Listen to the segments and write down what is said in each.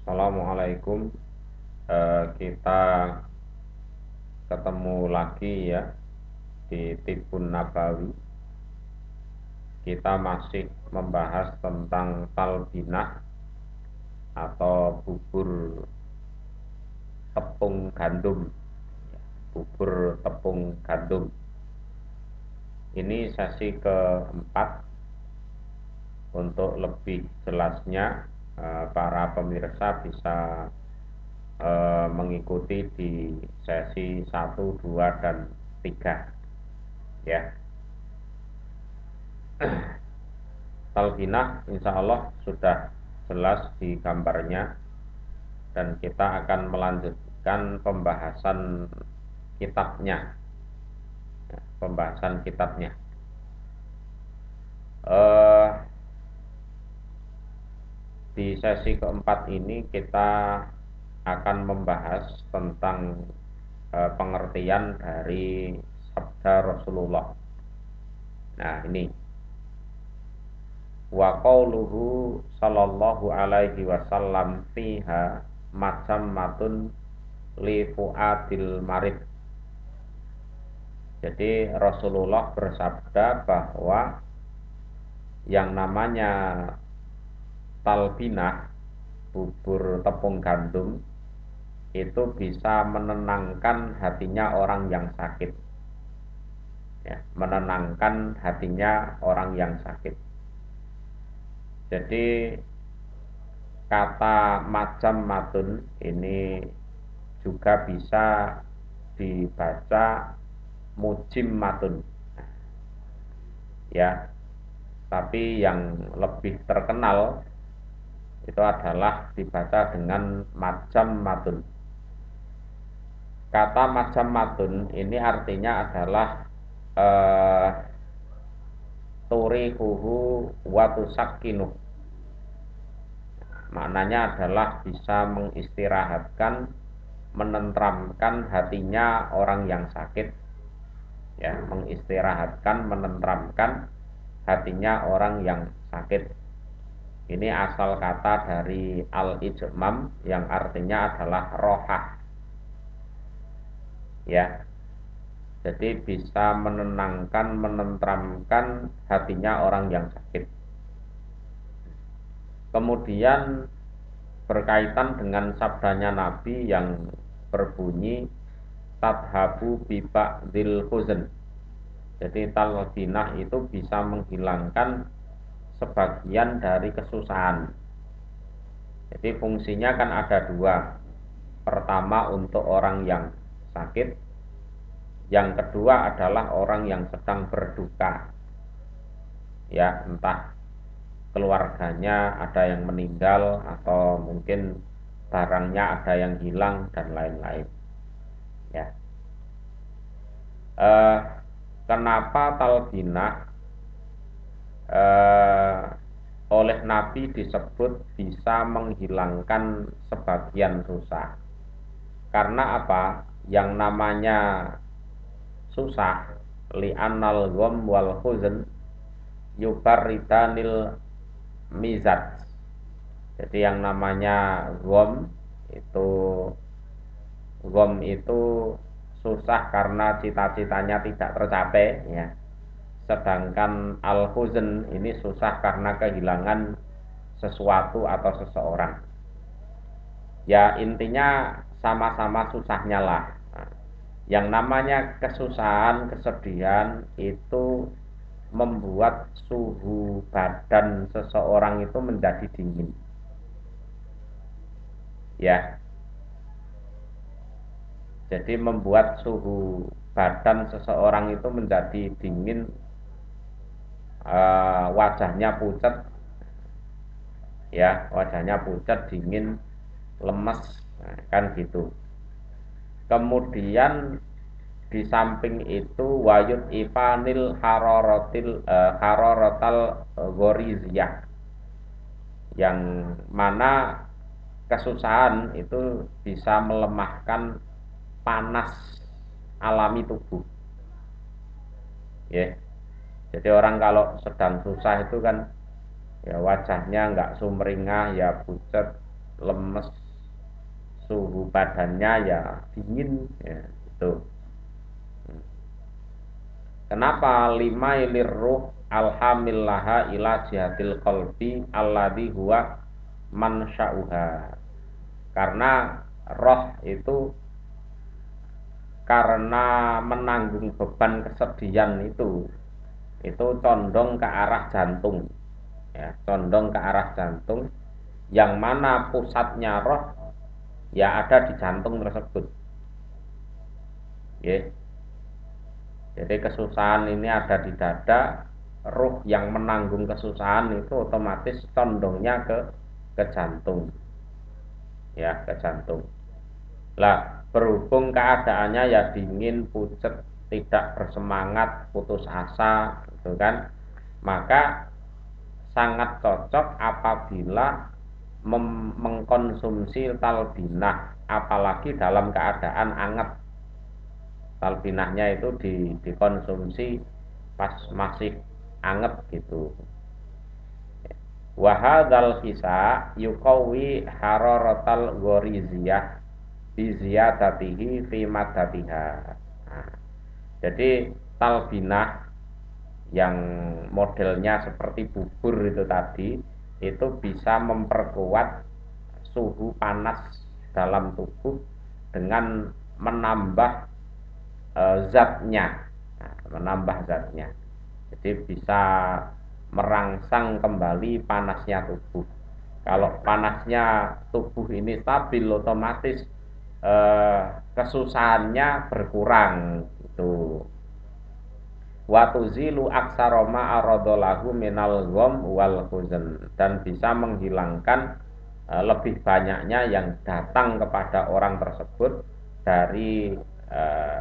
Assalamualaikum. Kita ketemu lagi ya di Tibun Nabawi. Kita masih membahas tentang talbinah atau bubur tepung gandum. Bubur tepung gandum. Ini sesi keempat. Untuk lebih jelasnya, para pemirsa bisa mengikuti di sesi 1, 2, dan 3 ya. Talqinah insya Allah sudah jelas di gambarnya, dan kita akan melanjutkan pembahasan kitabnya. Di sesi keempat ini kita akan membahas tentang pengertian dari sabda Rasulullah. Nah, ini wa qauluhu sallallahu alaihi wasallam fiha matun li fuadil marid. Jadi Rasulullah bersabda bahwa yang namanya talbinah, bubur tepung gandum, itu bisa menenangkan hatinya orang yang sakit ya, menenangkan hatinya orang yang sakit. Jadi kata macam matun ini juga bisa dibaca mujim matun ya, tapi yang lebih terkenal itu adalah dibaca dengan macam matun. Kata macam matun ini artinya adalah turihuhu wa tusakkinuh. Maknanya adalah bisa mengistirahatkan, menenteramkan hatinya orang yang sakit ya, mengistirahatkan, menenteramkan hatinya orang yang sakit. Ini asal kata dari al-ijmam yang artinya adalah rohah ya. Jadi bisa menenangkan, menenteramkan hatinya orang yang sakit. Kemudian berkaitan dengan sabdanya Nabi yang berbunyi tadhabu biba'dil huzn. Jadi talqinah itu bisa menghilangkan sebagian dari kesusahan. Jadi fungsinya kan ada dua. Pertama untuk orang yang sakit, yang kedua adalah orang yang sedang berduka ya, entah keluarganya ada yang meninggal atau mungkin barangnya ada yang hilang dan lain-lain ya. Kenapa talqinah oleh Nabi disebut bisa menghilangkan sebagian susah? Karena apa? Yang namanya susah, li'annal gham wal huzn yubarridanil mizat. Jadi yang namanya itu itu susah karena cita-citanya tidak tercapai ya. Sedangkan al-huzn ini susah karena kehilangan sesuatu atau seseorang. Ya intinya sama-sama susahnya lah. Nah, yang namanya kesusahan, kesedihan itu membuat suhu badan seseorang itu menjadi dingin. Ya, jadi membuat suhu badan seseorang itu menjadi dingin, wajahnya pucat, ya, wajahnya pucat, dingin, lemes, nah, kan gitu. Kemudian di samping itu wayut ifanil harorotal goriziyah, yang mana kesusahan itu bisa melemahkan panas alami tubuh ya. Jadi orang kalau sedang susah itu kan ya wajahnya nggak sumringah, ya pucat, lemes, suhu badannya ya dingin, ya itu. Kenapa lima ilir ruh alhamillaha ila jihatil qalbi alladhi huwa mansya'uha? Karena roh itu karena menanggung beban kesedihan itu condong ke arah jantung, ya, condong ke arah jantung, yang mana pusatnya roh ya ada di jantung tersebut, ya. Jadi kesusahan ini ada di dada, ruh yang menanggung kesusahan itu otomatis condongnya ke jantung, ya, ke jantung. Lah, berhubung keadaannya ya dingin, pucet, tidak bersemangat, putus asa, gitu kan, maka sangat cocok apabila mengkonsumsi talbinah, apalagi dalam keadaan anget. Talbinahnya itu dikonsumsi pas masih anget gitu. Wahadzal kisa yuqawi hararatal ghoriziyah bi ziyadatihi fi madatiha. Nah, jadi talbinah yang modelnya seperti bubur itu tadi itu bisa memperkuat suhu panas dalam tubuh dengan menambah zatnya, nah, menambah zatnya. Jadi bisa merangsang kembali panasnya tubuh. Kalau panasnya tubuh ini stabil, otomatis kesusahannya berkurang itu. Wa tuzilu aksaroma arodolahu minal gham wal huzn, dan bisa menghilangkan lebih banyaknya yang datang kepada orang tersebut dari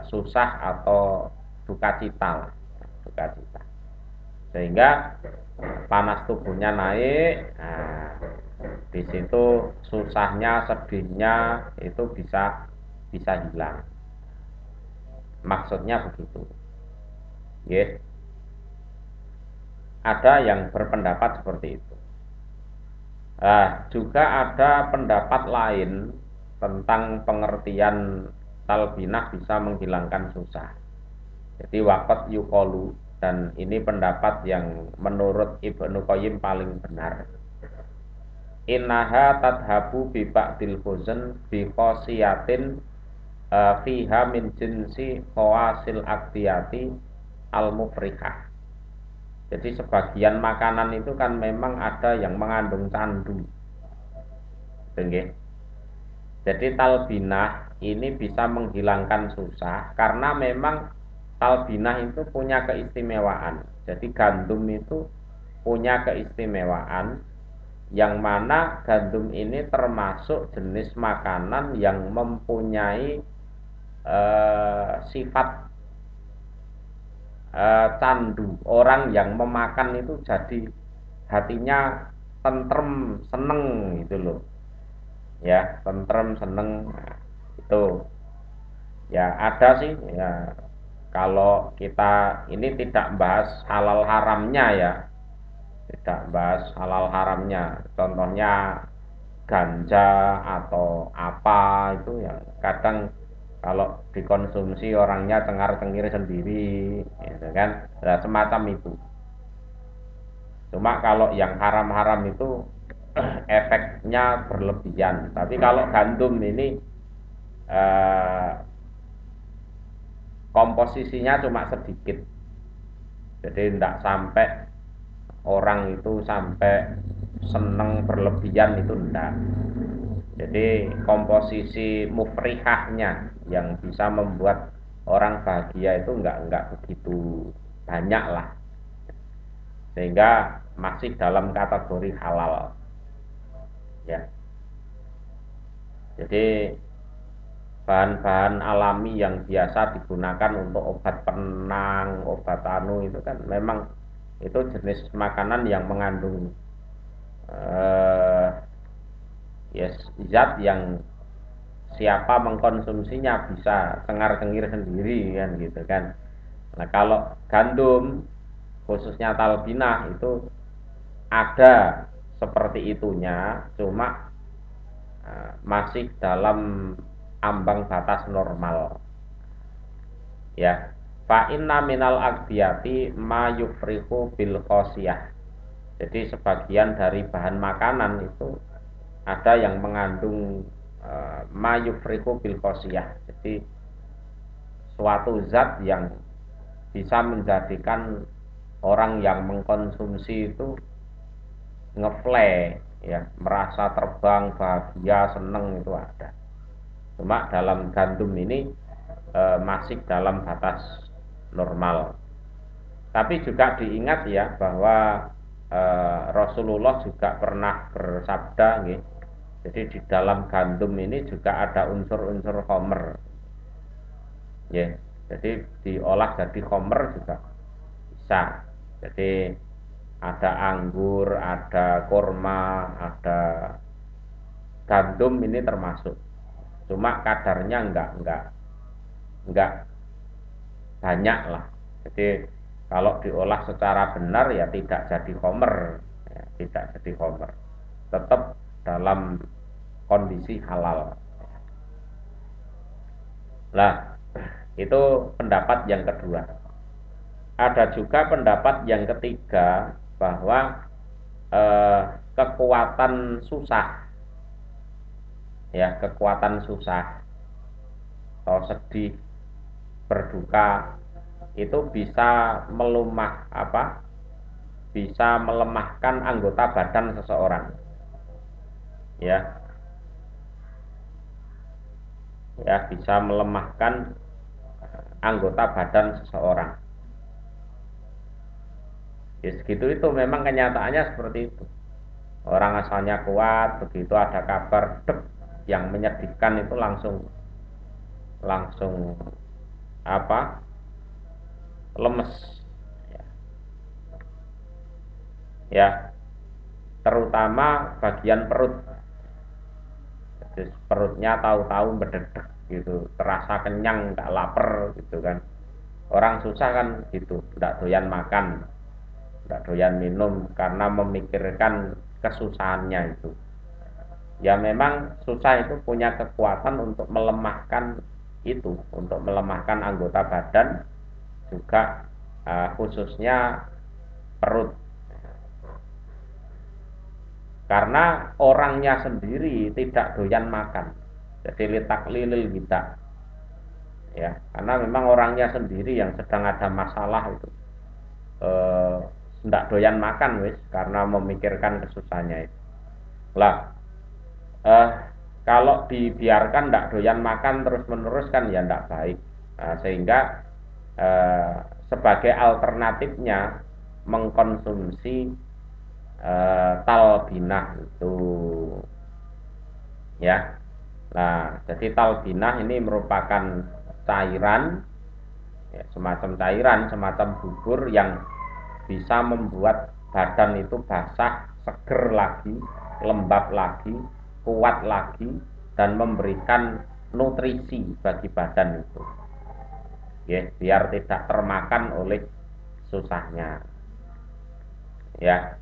susah atau duka cita, duka cita. Sehingga panas tubuhnya naik, nah, di situ susahnya, sedihnya itu bisa hilang. Maksudnya begitu. Yes. Ada yang berpendapat seperti itu. Nah, juga ada pendapat lain tentang pengertian talbinah bisa menghilangkan susah. Jadi waqat yuqalu, dan ini pendapat yang menurut Ibnu Qayyim paling benar. Innaha tadhabu bi ba'dil huzn bi qasiyatin fiha min jinsi khawasil aqdiyati al-mufrihah. Jadi sebagian makanan itu kan memang ada yang mengandung candu. Oke. Jadi talbinah ini bisa menghilangkan susah karena memang talbinah itu punya keistimewaan. Jadi gandum itu punya keistimewaan, yang mana gandum ini termasuk jenis makanan yang mempunyai sifat candu. Orang yang memakan itu jadi hatinya tentrem, seneng gitu loh, ya, tentrem, seneng. Nah, itu ya ada sih, ya, kalau kita ini tidak bahas halal haramnya, ya, tidak bahas halal haramnya, contohnya ganja atau apa itu ya kadang kalau dikonsumsi orangnya cengar-cengir sendiri, gitu kan, nah, semacam itu. Cuma kalau yang haram-haram itu efeknya berlebihan. Tapi kalau gandum ini eh, komposisinya cuma sedikit, jadi tidak sampai orang itu sampai seneng berlebihan, itu enggak. Jadi komposisi mufrihahnya yang bisa membuat orang bahagia itu enggak begitu banyak lah, sehingga masih dalam kategori halal, ya. Jadi bahan-bahan alami yang biasa digunakan untuk obat penang, obat anu itu kan memang itu jenis makanan yang mengandung eh, yes, zat yang siapa mengkonsumsinya bisa cengar-cengir sendiri, kan gitu kan. Nah, kalau gandum khususnya talbinah itu ada seperti itunya, cuma masih dalam ambang batas normal. Ya, fa inna minal aqdiyati ma yufriqu bil khosiyah. Jadi sebagian dari bahan makanan itu ada yang mengandung ma yufriqu bil khosiyah. Jadi suatu zat yang bisa menjadikan orang yang mengkonsumsi itu ngefle, ya, merasa terbang, bahagia, seneng, itu ada. Cuma dalam gandum ini masih dalam batas normal. Tapi juga diingat ya bahwa Rasulullah juga pernah bersabda, nggih. Jadi di dalam gandum ini juga ada unsur-unsur khamr. Ya, jadi diolah jadi khamr juga bisa. Jadi ada anggur, ada kurma, ada gandum, ini termasuk. Cuma kadarnya enggak banyak lah. Jadi kalau diolah secara benar ya tidak jadi khamr, ya, tidak jadi khamr. Tetap dalam kondisi halal. Nah, itu pendapat yang kedua. Ada juga pendapat yang ketiga bahwa kekuatan susah, ya, kekuatan susah atau sedih, berduka itu bisa bisa melemahkan anggota badan seseorang, ya, bisa melemahkan anggota badan seseorang. Ya segitu, itu memang kenyataannya seperti itu. Orang asalnya kuat, begitu ada kabar yang menyedihkan itu langsung langsung apa lemes, ya, ya, terutama bagian perut. Jadi perutnya tahu-tahu berdedek gitu, terasa kenyang, nggak lapar gitu kan. Orang susah kan gitu, nggak doyan makan, nggak doyan minum karena memikirkan kesusahannya itu. Ya memang susah itu punya kekuatan untuk melemahkan itu, untuk melemahkan anggota badan juga, khususnya perut. Karena orangnya sendiri tidak doyan makan. Jadi litaklilil kita, ya, karena memang orangnya sendiri yang sedang ada masalah itu tidak doyan makan wis, karena memikirkan kesusahannya itu. Lah, eh, kalau dibiarkan tidak doyan makan terus menerus kan ya tidak baik. Nah, sehingga eh, sebagai alternatifnya mengkonsumsi talbinah itu, ya. Nah, jadi talbinah ini merupakan cairan, ya, semacam cairan, semacam bubur yang bisa membuat badan itu basah, seger lagi, lembab lagi, kuat lagi, dan memberikan nutrisi bagi badan itu, ya, biar tidak termakan oleh susahnya, ya.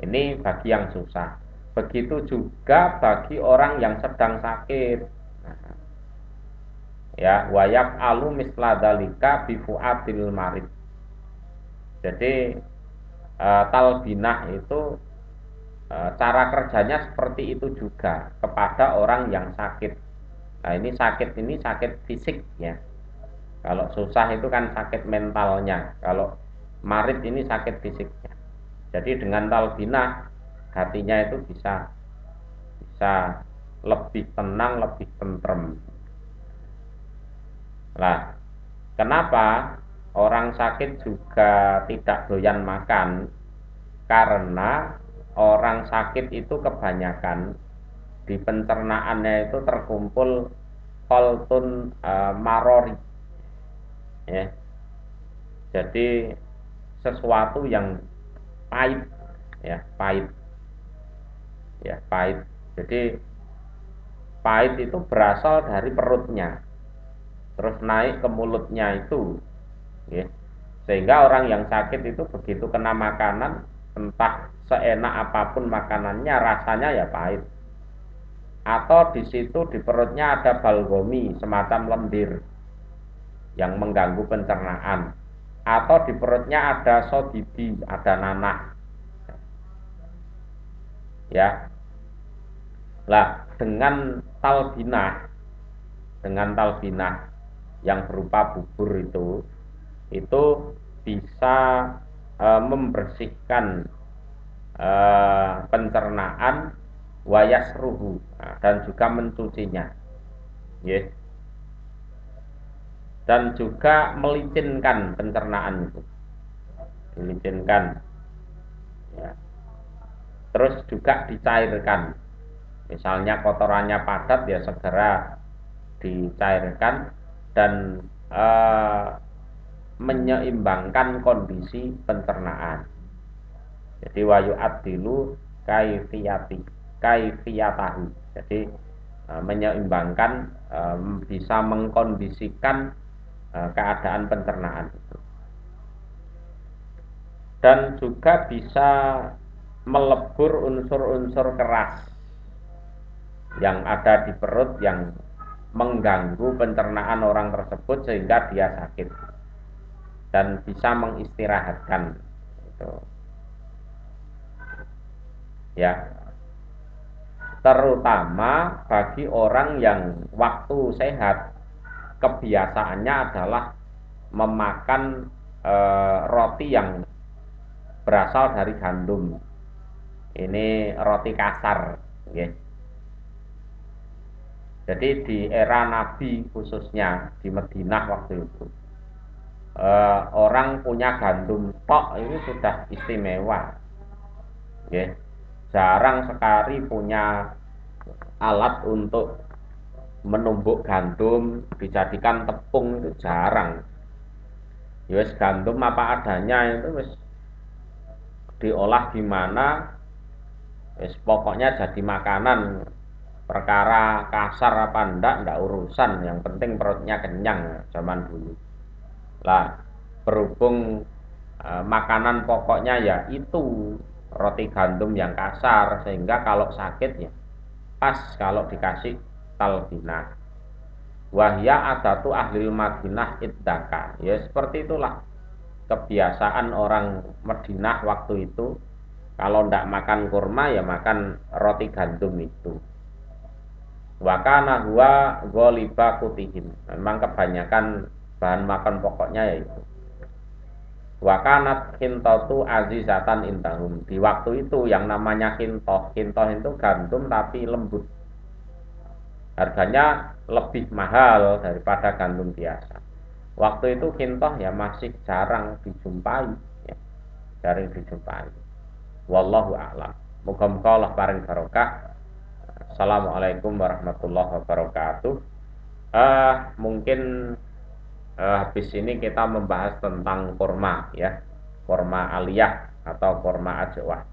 Ini bagi yang susah. Begitu juga bagi orang yang sedang sakit. Nah, ya, wayak alu misladalika bifuatil marid. Jadi talbinah itu cara kerjanya seperti itu juga kepada orang yang sakit. Nah, ini sakit fisik, ya. Kalau susah itu kan sakit mentalnya. Kalau marid ini sakit fisiknya. Jadi dengan talbinah hatinya itu bisa bisa lebih tenang, lebih tentrem. Nah, kenapa orang sakit juga tidak doyan makan? Karena orang sakit itu kebanyakan di pencernaannya itu terkumpul koltun marori, ya. Jadi sesuatu yang pahit, ya, pahit, ya, pahit. Jadi pahit itu berasal dari perutnya, terus naik ke mulutnya itu, ya. Sehingga orang yang sakit itu begitu kena makanan, entah seenak apapun makanannya, rasanya ya pahit. atau di situ di perutnya ada balgomi semacam lendir yang mengganggu pencernaan, atau di perutnya ada sodidi, ada nanah, ya. Lah dengan talbinah yang berupa bubur itu bisa membersihkan pencernaan wayasruhu, dan juga mencucinya, ya. Dan juga melicinkan pencernaan itu, dilicinkan, ya. Terus juga dicairkan, misalnya kotorannya padat ya segera dicairkan, dan menyeimbangkan kondisi pencernaan. Jadi wayu adilu kaifiyatahu. Jadi menyeimbangkan, bisa mengkondisikan keadaan pencernaan itu. Dan juga bisa melebur unsur-unsur keras yang ada di perut yang mengganggu pencernaan orang tersebut sehingga dia sakit, dan bisa mengistirahatkan itu, ya. Terutama bagi orang yang waktu sehat kebiasaannya adalah memakan roti yang berasal dari gandum. Ini roti kasar, ya. Jadi di era Nabi khususnya di Madinah waktu itu, orang punya gandum tok itu sudah istimewa, ya. Jarang sekali punya alat untuk menumbuk gandum dijadikan tepung, itu jarang. Ya wis gandum apa adanya itu wis diolah gimana, wis pokoknya jadi makanan. Perkara kasar apa ndak urusan, yang penting perutnya kenyang zaman dulu. Lah berhubung makanan pokoknya ya itu roti gandum yang kasar, sehingga kalau sakit ya pas kalau dikasih talbinah. Wahya adatu ahli Madinah iddaka. Ya seperti itulah kebiasaan orang Madinah waktu itu. Kalau ndak makan kurma ya makan roti gandum itu. Wakana huwa ghaliba kutihim. Memang kebanyakan bahan makan pokoknya yaitu. Wakanat hintatu azizatan indahum. Di waktu itu yang namanya hintoh itu gandum tapi lembut. Harganya lebih mahal daripada gandum biasa. Waktu itu kintoh ya masih jarang dijumpai, ya. Jarang dijumpai. Wallahu a'lam. Muga-muga Allah paring barokah. Assalamualaikum warahmatullahi wabarakatuh. Mungkin habis ini kita membahas tentang kurma, ya. Kurma aliyah atau kurma ajwa.